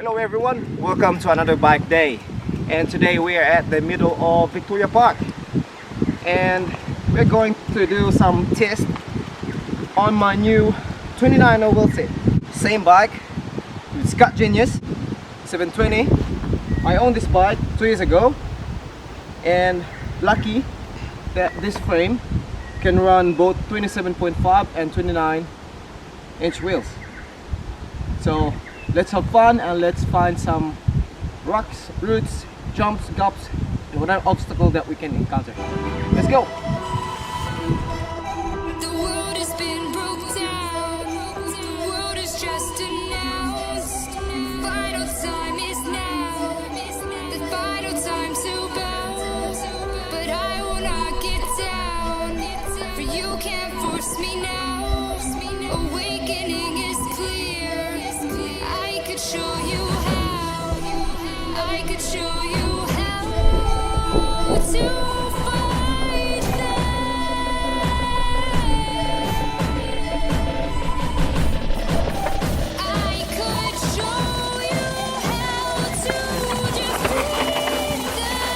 Hello everyone, welcome to another bike day. And today we are at the middle of Victoria Park. And we're going to do some test on my new 29 oval set. Same bike, Scott Genius 720. I owned this bike 2 years ago. And lucky that this frame can run both 27.5 and 29-inch wheels. So let's have fun and let's find some rocks, roots, jumps, gaps, and whatever obstacle that we can encounter. Let's go! The world has been broke down. The world is just announced. Final time is now. The final time to bow. But I will not get down. For you can't force me now. Awakening is clear. I could show you how. I could show you how to fight them. I could show you how to just beat them now.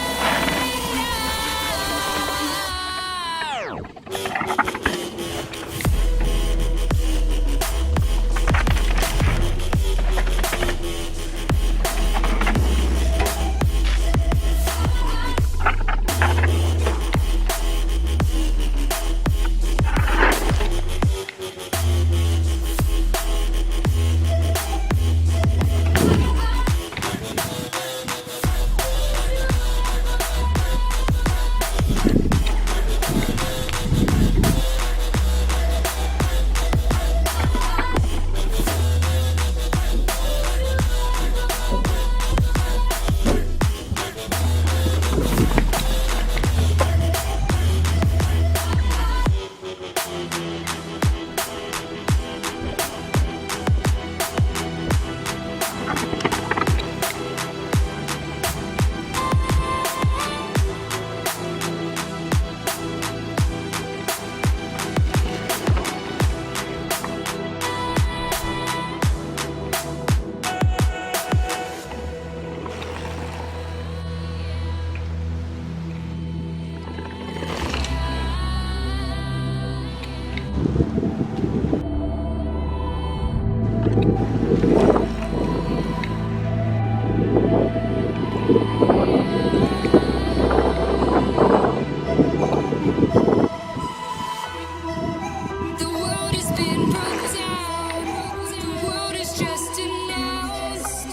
The world has been broke down. The world is just announced.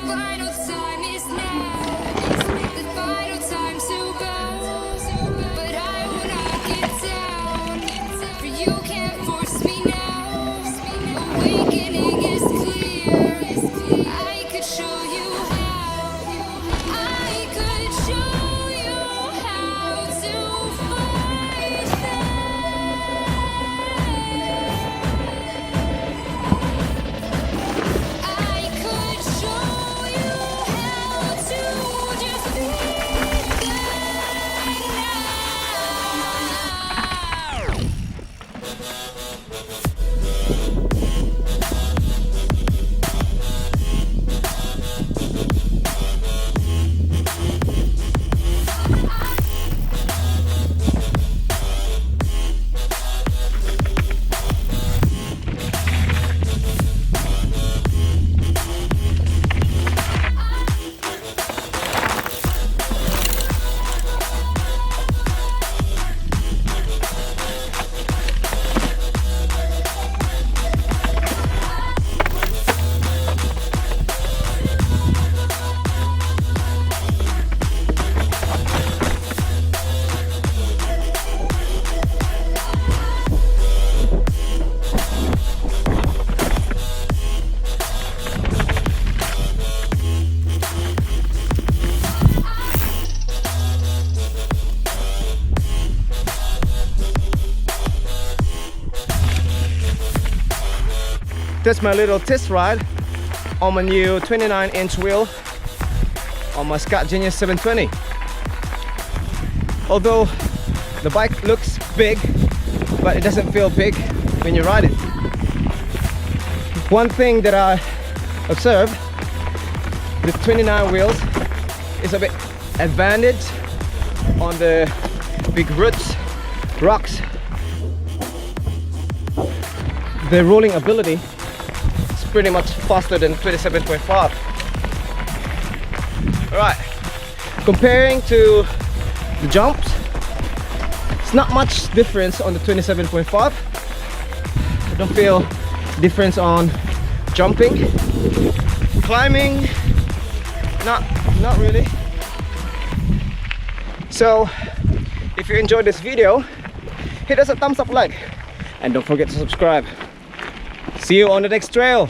Final time is now. The final time to bow. But I will not get down. For you can't force me now. Awakening is clear. I could show you how. I could show you how to fight them. I could show you how to just beat them now. That's my little test ride on my new 29-inch wheel on my Scott Genius 720. Although the bike looks big, but it doesn't feel big when you ride it. One thing that I observed the 29 wheels is a bit advantage on the big roots, rocks. The rolling ability is pretty much faster than 27.5. Alright, comparing to the jumps, it's not much difference on the 27.5. I don't feel difference on jumping. Climbing, not really. So if you enjoyed this video, hit us a thumbs up like and don't forget to subscribe. See you on the next trail.